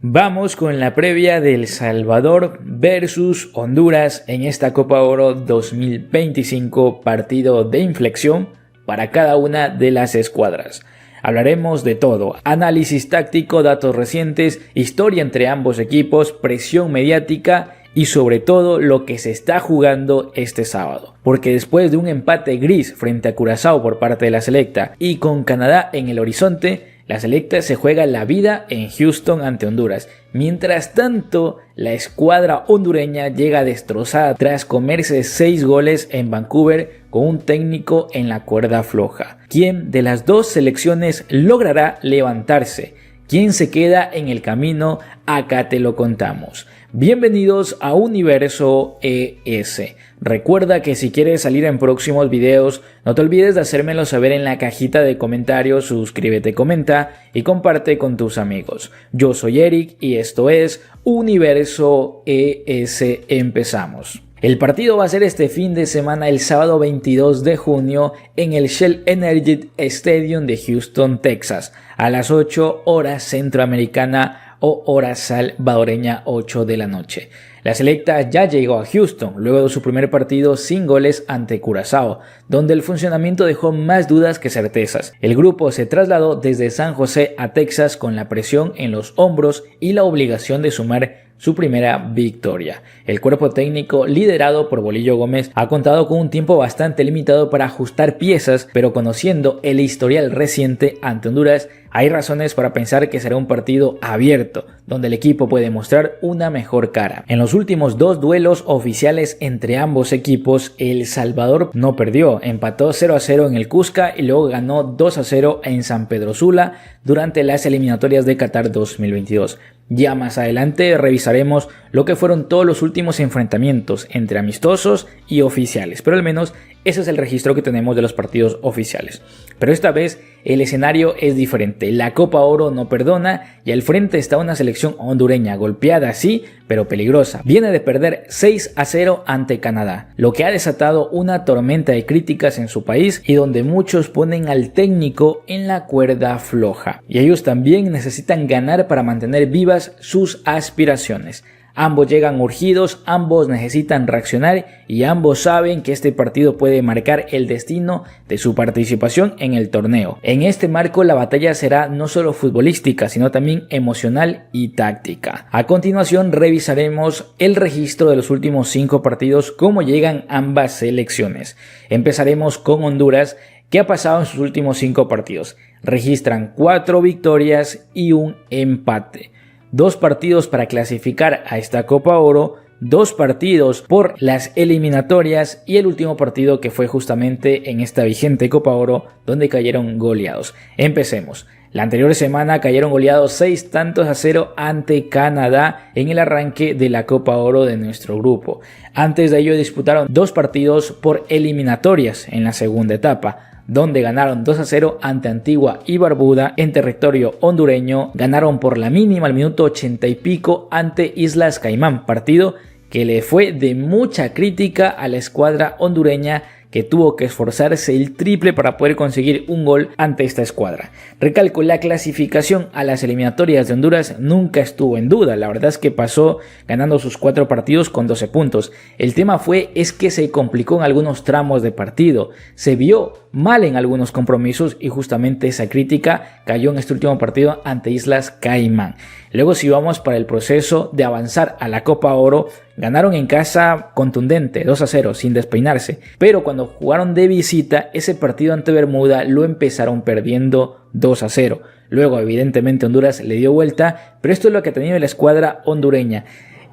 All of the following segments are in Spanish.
Vamos con la previa de El Salvador versus Honduras en esta Copa Oro 2025, partido de inflexión para cada una de las escuadras. Hablaremos de todo: análisis táctico, datos recientes, historia entre ambos equipos, presión mediática y sobre todo lo que se está jugando este sábado. Porque después de un empate gris frente a Curazao por parte de la selecta y con Canadá en el horizonte, la selecta se juega la vida en Houston ante Honduras. Mientras tanto, la escuadra hondureña llega destrozada tras comerse 6 goles en Vancouver con un técnico en la cuerda floja. ¿Quién de las dos selecciones logrará levantarse? ¿Quién se queda en el camino? Acá te lo contamos. Bienvenidos a Universo ES. Recuerda que si quieres salir en próximos videos, no te olvides de hacérmelo saber en la cajita de comentarios, suscríbete, comenta y comparte con tus amigos. Yo soy Eric y esto es Universo ES. Empezamos. El partido va a ser este fin de semana, el sábado 22 de junio, en el Shell Energy Stadium de Houston, Texas, a las 8 horas centroamericana o hora salvadoreña, 8 de la noche. La selecta ya llegó a Houston luego de su primer partido sin goles ante Curazao, donde el funcionamiento dejó más dudas que certezas. El grupo se trasladó desde San José a Texas con la presión en los hombros y la obligación de sumar su primera victoria. El cuerpo técnico, liderado por Bolillo Gómez, ha contado con un tiempo bastante limitado para ajustar piezas, pero conociendo el historial reciente ante Honduras, hay razones para pensar que será un partido abierto, donde el equipo puede mostrar una mejor cara. En los últimos 2 duelos oficiales entre ambos equipos, El Salvador no perdió, empató 0-0 en el Cusca y luego ganó 2-0 en San Pedro Sula durante las eliminatorias de Qatar 2022. Ya más adelante revisaremos lo que fueron todos los últimos enfrentamientos entre amistosos y oficiales, pero al menos ese es el registro que tenemos de los partidos oficiales. Pero esta vez el escenario es diferente. La Copa Oro no perdona y al frente está una selección hondureña golpeada sí, pero peligrosa. Viene de perder 6-0 ante Canadá, lo que ha desatado una tormenta de críticas en su país y donde muchos ponen al técnico en la cuerda floja. Y ellos también necesitan ganar para mantener vivas sus aspiraciones. Ambos llegan urgidos, ambos necesitan reaccionar y ambos saben que este partido puede marcar el destino de su participación en el torneo. En este marco la batalla será no solo futbolística, sino también emocional y táctica. A continuación revisaremos el registro de los últimos 5 partidos, cómo llegan ambas selecciones. Empezaremos con Honduras. ¿Qué ha pasado en sus últimos 5 partidos? Registran 4 victorias y un empate. 2 partidos para clasificar a esta Copa Oro, 2 partidos por las eliminatorias y el último partido que fue justamente en esta vigente Copa Oro donde cayeron goleados. Empecemos. La anterior semana cayeron goleados 6-0 ante Canadá en el arranque de la Copa Oro de nuestro grupo. Antes de ello disputaron 2 partidos por eliminatorias en la segunda etapa, donde ganaron 2-0 ante Antigua y Barbuda en territorio hondureño. Ganaron por la mínima al minuto 80 y pico ante Islas Caimán, partido que le fue de mucha crítica a la escuadra hondureña, que tuvo que esforzarse el triple para poder conseguir un gol ante esta escuadra. Recalco, la clasificación a las eliminatorias de Honduras nunca estuvo en duda. La verdad es que pasó ganando sus 4 partidos con 12 puntos. El tema es que se complicó en algunos tramos de partido. Se vio mal en algunos compromisos y justamente esa crítica cayó en este último partido ante Islas Caimán. Luego, si vamos para el proceso de avanzar a la Copa Oro, ganaron en casa contundente 2-0 sin despeinarse, pero cuando jugaron de visita ese partido ante Bermuda lo empezaron perdiendo 2-0. Luego evidentemente Honduras le dio vuelta, pero esto es lo que ha tenido la escuadra hondureña.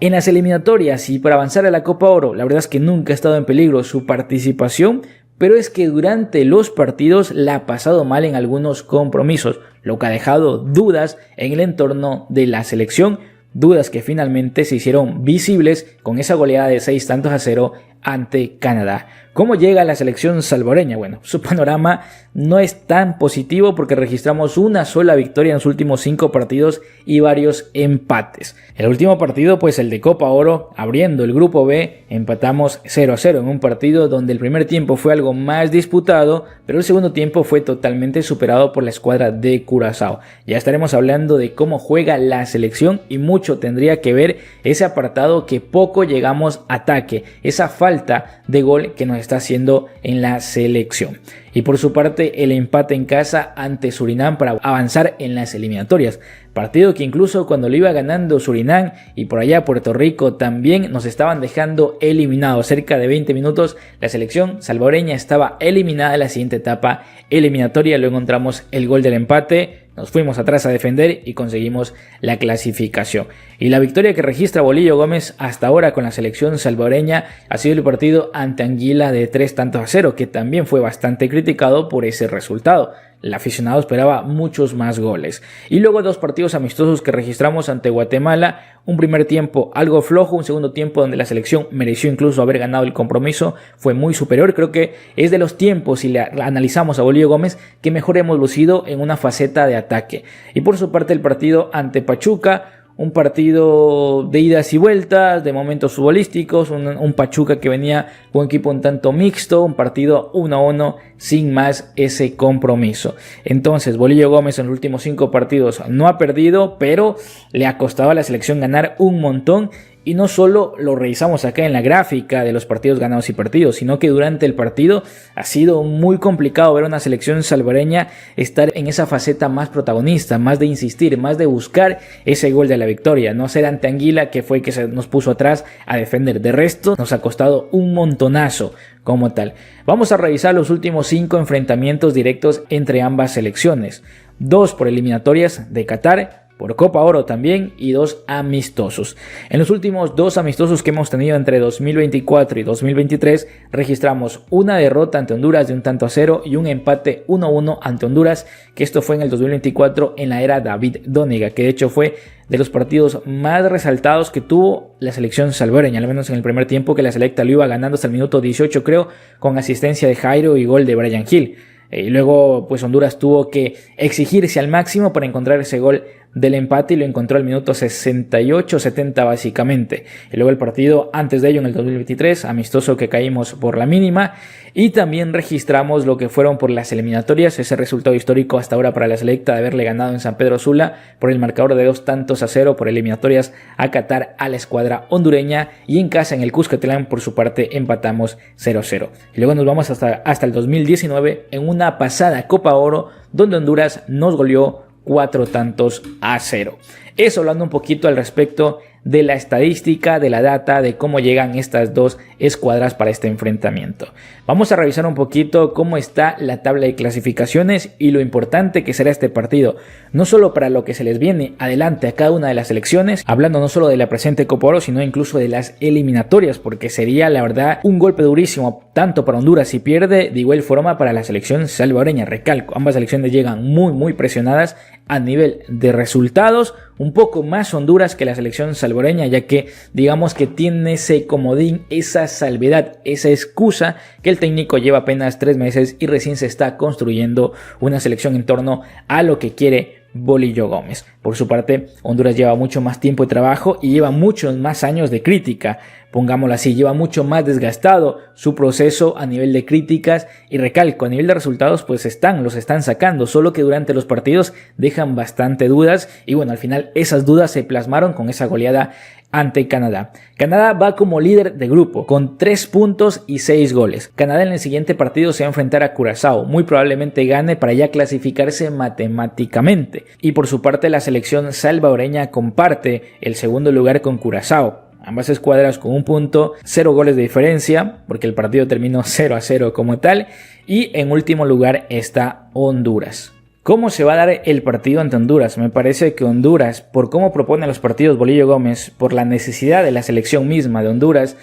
En las eliminatorias y para avanzar a la Copa Oro, la verdad es que nunca ha estado en peligro su participación, pero es que durante los partidos la ha pasado mal en algunos compromisos, lo que ha dejado dudas en el entorno de la selección, dudas que finalmente se hicieron visibles con esa goleada de 6-0 ante Canadá. ¿Cómo llega la selección salvadoreña? Bueno, su panorama no es tan positivo porque registramos una sola victoria en los últimos 5 partidos y varios empates. El último partido, pues el de Copa Oro, abriendo el grupo B, empatamos 0-0 en un partido donde el primer tiempo fue algo más disputado, pero el segundo tiempo fue totalmente superado por la escuadra de Curazao. Ya estaremos hablando de cómo juega la selección y mucho tendría que ver ese apartado que poco llegamos a ataque, esa falta de gol que nos está haciendo en la selección. Y por su parte el empate en casa ante Surinam para avanzar en las eliminatorias. Partido que incluso cuando lo iba ganando Surinam y por allá Puerto Rico también nos estaban dejando eliminados. Cerca de 20 minutos la selección salvadoreña estaba eliminada en la siguiente etapa eliminatoria. Luego encontramos el gol del empate. Nos fuimos atrás a defender y conseguimos la clasificación. Y la victoria que registra Bolillo Gómez hasta ahora con la selección salvadoreña ha sido el partido ante Anguila de 3-0, que también fue bastante criticado por ese resultado. El aficionado esperaba muchos más goles. Y luego 2 partidos amistosos que registramos ante Guatemala. Un primer tiempo algo flojo, un segundo tiempo donde la selección mereció incluso haber ganado el compromiso. Fue muy superior. Creo que es de los tiempos, si le analizamos a Bolillo Gómez, que mejor hemos lucido en una faceta de ataque. Y por su parte el partido ante Pachuca. Un partido de idas y vueltas, de momentos futbolísticos, un Pachuca que venía con un equipo un tanto mixto, un partido 1-1 sin más ese compromiso. Entonces Bolillo Gómez en los últimos 5 partidos no ha perdido, pero le ha costado a la selección ganar un montón. Y no solo lo revisamos acá en la gráfica de los partidos ganados y perdidos, sino que durante el partido ha sido muy complicado ver a una selección salvadoreña estar en esa faceta más protagonista, más de insistir, más de buscar ese gol de la victoria. No ser ante Anguila, que fue que se nos puso atrás a defender. De resto, nos ha costado un montonazo como tal. Vamos a revisar los últimos 5 enfrentamientos directos entre ambas selecciones. 2 por eliminatorias de Qatar, por Copa Oro también, y 2 amistosos. En los últimos 2 amistosos que hemos tenido entre 2024 y 2023 registramos una derrota ante Honduras de 1-0 y un empate 1-1 ante Honduras, que esto fue en el 2024 en la era David Dóniga, que de hecho fue de los partidos más resaltados que tuvo la selección salvadoreña, al menos en el primer tiempo, que la selecta lo iba ganando hasta el minuto 18 creo, con asistencia de Jairo y gol de Brian Hill. Y luego pues Honduras tuvo que exigirse al máximo para encontrar ese gol del empate y lo encontró al minuto 68-70 básicamente. Y luego el partido antes de ello en el 2023, amistoso que caímos por la mínima, y también registramos lo que fueron por las eliminatorias, ese resultado histórico hasta ahora para la selecta de haberle ganado en San Pedro Sula por el marcador de 2-0 por eliminatorias a Qatar a la escuadra hondureña, y en casa en el Cuscatlán por su parte empatamos 0-0. Y luego nos vamos hasta el 2019 en una pasada Copa Oro donde Honduras nos goleó 4-0. Eso hablando un poquito al respecto de la estadística, de la data, de cómo llegan estas 2 escuadras para este enfrentamiento. Vamos a revisar un poquito cómo está la tabla de clasificaciones y lo importante que será este partido, no solo para lo que se les viene adelante a cada una de las selecciones, hablando no solo de la presente Copa Oro, sino incluso de las eliminatorias, porque sería la verdad un golpe durísimo tanto para Honduras si pierde, de igual forma para la selección salvadoreña. Recalco, ambas selecciones llegan muy presionadas a nivel de resultados, un poco más Honduras que la selección salvadoreña, ya que digamos que tiene ese comodín, esa salvedad, esa excusa que el técnico lleva apenas 3 meses y recién se está construyendo una selección en torno a lo que quiere Bolillo Gómez. Por su parte, Honduras lleva mucho más tiempo de trabajo y lleva muchos más años de crítica, pongámoslo así, lleva mucho más desgastado su proceso a nivel de críticas, y recalco, a nivel de resultados pues los están sacando, solo que durante los partidos dejan bastante dudas, y bueno, al final esas dudas se plasmaron con esa goleada ante Canadá. Canadá va como líder de grupo con 3 puntos y 6 goles. Canadá en el siguiente partido se va a enfrentar a Curazao, muy probablemente gane para ya clasificarse matemáticamente, y por su parte la selección salvadoreña comparte el segundo lugar con Curazao. Ambas escuadras con 1 punto, 0 goles de diferencia, porque el partido terminó 0-0 como tal, y en último lugar está Honduras. ¿Cómo se va a dar el partido ante Honduras? Me parece que Honduras, por cómo propone los partidos Bolillo Gómez, por la necesidad de la selección misma de Honduras,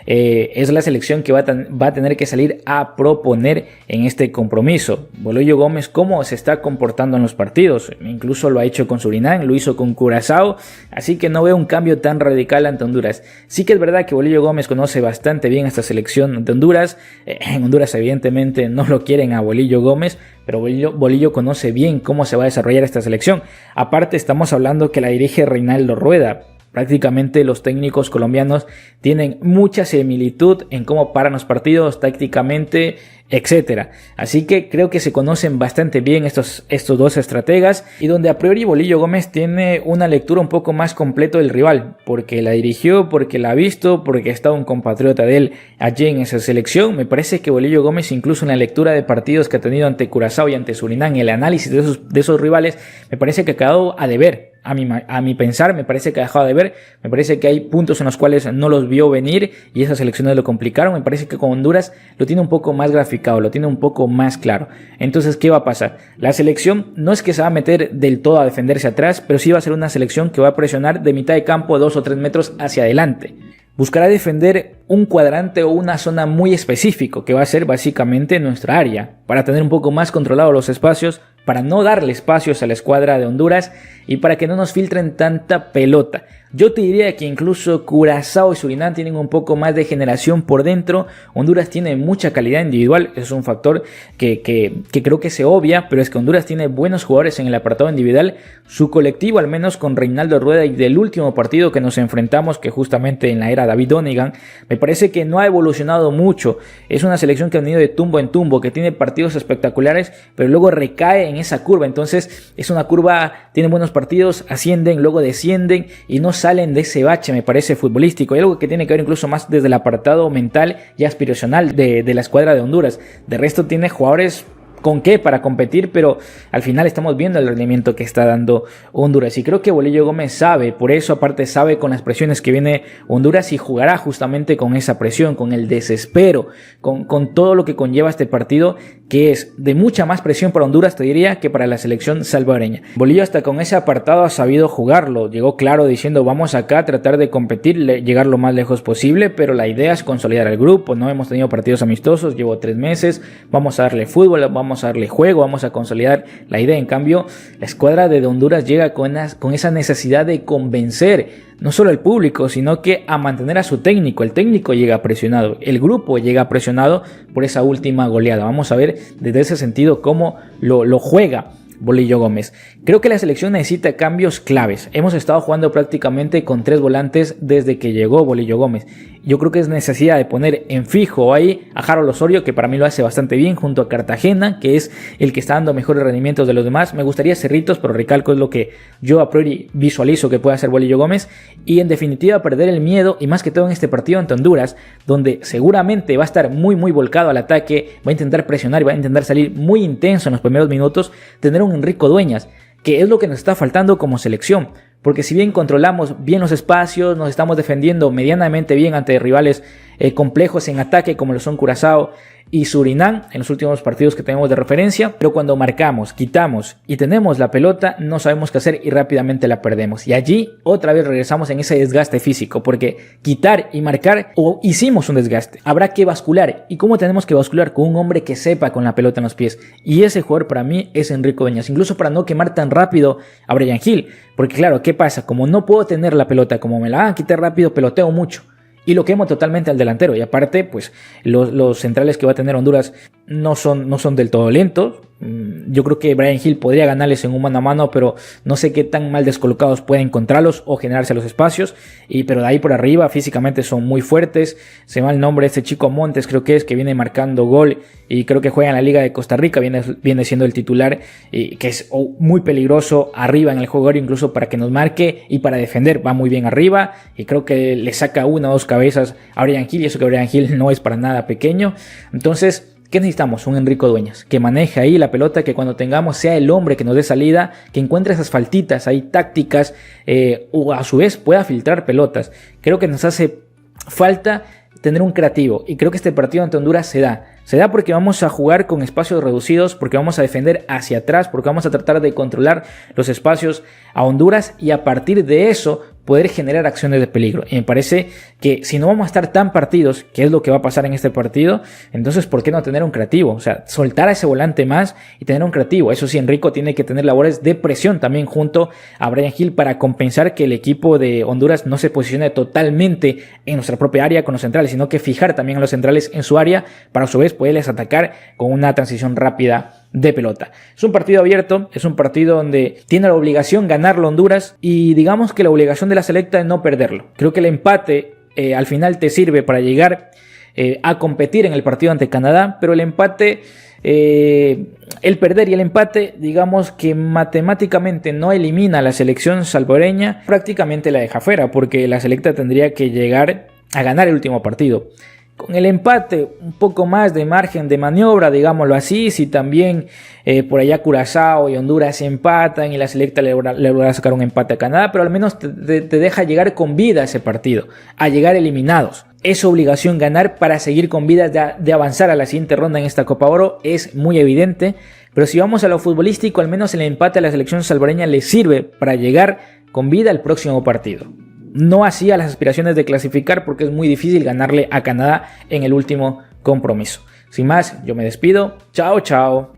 es la selección que va a tener que salir a proponer en este compromiso. Bolillo Gómez, cómo se está comportando en los partidos, incluso lo ha hecho con Surinam, lo hizo con Curazao, así que no veo un cambio tan radical ante Honduras. Sí que es verdad que Bolillo Gómez conoce bastante bien esta selección de Honduras. En Honduras evidentemente no lo quieren a Bolillo Gómez, pero Bolillo conoce bien cómo se va a desarrollar esta selección. Aparte, estamos hablando que la dirige Reinaldo Rueda. Prácticamente los técnicos colombianos tienen mucha similitud en cómo paran los partidos tácticamente, etcétera. Así que creo que se conocen bastante bien estos dos estrategas, y donde a priori Bolillo Gómez tiene una lectura un poco más completa del rival, porque la dirigió, porque la ha visto, porque está un compatriota de él allí en esa selección. Me parece que Bolillo Gómez, incluso en la lectura de partidos que ha tenido ante Curazao y ante Surinam, el análisis de esos rivales, me parece que ha quedado a deber. A mi pensar, me parece que ha dejado de ver. Me parece que hay puntos en los cuales no los vio venir y esas selecciones lo complicaron. Me parece que con Honduras lo tiene un poco más graficado, lo tiene un poco más claro. Entonces, ¿qué va a pasar? La selección no es que se va a meter del todo a defenderse atrás, pero sí va a ser una selección que va a presionar de mitad de campo 2 o 3 metros hacia adelante. Buscará defender un cuadrante o una zona muy específico, que va a ser básicamente nuestra área, para tener un poco más controlados los espacios, para no darle espacios a la escuadra de Honduras y para que no nos filtren tanta pelota. Yo te diría que incluso Curazao y Surinam tienen un poco más de generación por dentro. Honduras tiene mucha calidad individual, eso es un factor que creo que se obvia, pero es que Honduras tiene buenos jugadores en el apartado individual. Su colectivo, al menos con Reinaldo Rueda y del último partido que nos enfrentamos, que justamente en la era David Donegan, me parece que no ha evolucionado mucho. Es una selección que ha venido de tumbo en tumbo, que tiene partidos espectaculares, pero luego recae en esa curva. Entonces es una curva, tienen buenos partidos, ascienden, luego descienden y no salen de ese bache, me parece, futbolístico. Hay algo que tiene que ver incluso más desde el apartado mental y aspiracional de la escuadra de Honduras. De resto tiene jugadores con qué para competir, pero al final estamos viendo el rendimiento que está dando Honduras, y creo que Bolillo Gómez sabe, por eso aparte sabe con las presiones que viene Honduras, y jugará justamente con esa presión, con el desespero, con todo lo que conlleva este partido, que es de mucha más presión para Honduras, te diría, que para la selección salvadoreña. Bolillo hasta con ese apartado ha sabido jugarlo, llegó claro diciendo vamos acá a tratar de competir, llegar lo más lejos posible, pero la idea es consolidar al grupo, no hemos tenido partidos amistosos, llevo 3 meses, vamos a darle fútbol, vamos a darle juego, vamos a consolidar la idea. En cambio, la escuadra de Honduras llega con esa necesidad de convencer no solo al público, sino que a mantener a su técnico. El técnico llega presionado, el grupo llega presionado por esa última goleada. Vamos a ver desde ese sentido cómo lo juega Bolillo Gómez. Creo que la selección necesita cambios claves. Hemos estado jugando prácticamente con 3 volantes desde que llegó Bolillo Gómez. Yo creo que es necesidad de poner en fijo ahí a Harold Osorio, que para mí lo hace bastante bien, junto a Cartagena, que es el que está dando mejores rendimientos de los demás. Me gustaría Cerritos, pero recalco, es lo que yo a priori visualizo que puede hacer Bolillo Gómez. Y en definitiva perder el miedo, y más que todo en este partido ante Honduras, donde seguramente va a estar muy volcado al ataque, va a intentar presionar y va a intentar salir muy intenso en los primeros minutos, tener un Enrico Dueñas, que es lo que nos está faltando como selección. Porque si bien controlamos bien los espacios, nos estamos defendiendo medianamente bien ante rivales complejos en ataque como lo son Curazao y Surinam en los últimos partidos que tenemos de referencia, pero cuando marcamos, quitamos y tenemos la pelota, no sabemos qué hacer y rápidamente la perdemos. Y allí otra vez regresamos en ese desgaste físico, porque quitar y marcar hicimos un desgaste. Habrá que bascular. ¿Y cómo tenemos que bascular? Con un hombre que sepa con la pelota en los pies. Y ese jugador para mí es Enrico Dueñas, incluso para no quemar tan rápido a Bryan Gil. Porque claro, ¿qué pasa? Como no puedo tener la pelota, como me la van a quitar rápido, peloteo mucho y lo quemo totalmente al delantero. Y aparte, pues los centrales que va a tener Honduras no son del todo lentos. Yo creo que Bryan Gil podría ganarles en un mano a mano, pero no sé qué tan mal descolocados puede encontrarlos o generarse los espacios. Pero de ahí por arriba físicamente son muy fuertes. Se me va el nombre de este chico Montes, creo que es, que viene marcando gol y creo que juega en la Liga de Costa Rica, viene siendo el titular, que es muy peligroso arriba en el juego aéreo, incluso para que nos marque y para defender va muy bien arriba, y creo que le saca 1 o 2 cabezas a Bryan Gil, y eso que Bryan Gil no es para nada pequeño. Entonces, ¿qué necesitamos? Un Enrico Dueñas que maneje ahí la pelota, que cuando tengamos sea el hombre que nos dé salida, que encuentre esas faltitas ahí tácticas, o a su vez pueda filtrar pelotas. Creo que nos hace falta tener un creativo, y creo que este partido ante Honduras se da porque vamos a jugar con espacios reducidos, porque vamos a defender hacia atrás, porque vamos a tratar de controlar los espacios a Honduras, y a partir de eso poder generar acciones de peligro. Y me parece que si no vamos a estar tan partidos, que es lo que va a pasar en este partido, entonces ¿por qué no tener un creativo? O sea, soltar a ese volante más y tener un creativo. Eso sí, Enrico tiene que tener labores de presión también junto a Bryan Gil para compensar que el equipo de Honduras no se posicione totalmente en nuestra propia área con los centrales, sino que fijar también a los centrales en su área para a su vez poderles atacar con una transición rápida de pelota. Es un partido abierto, es un partido donde tiene la obligación ganarlo Honduras y digamos que la obligación de la selecta es no perderlo. Creo que el empate al final te sirve para llegar a competir en el partido ante Canadá, pero el empate, el perder y el empate, digamos que matemáticamente no elimina a la selección salvadoreña, prácticamente la deja fuera, porque la selecta tendría que llegar a ganar el último partido. Con el empate, un poco más de margen de maniobra, digámoslo así, si también por allá Curazao y Honduras empatan y la selecta le logra sacar un empate a Canadá, pero al menos te deja llegar con vida a ese partido, a llegar eliminados. Es obligación ganar para seguir con vida de avanzar a la siguiente ronda en esta Copa Oro, es muy evidente, pero si vamos a lo futbolístico, al menos el empate a la selección salvadoreña le sirve para llegar con vida al próximo partido. No así a las aspiraciones de clasificar porque es muy difícil ganarle a Canadá en el último compromiso. Sin más, yo me despido. Chao, chao.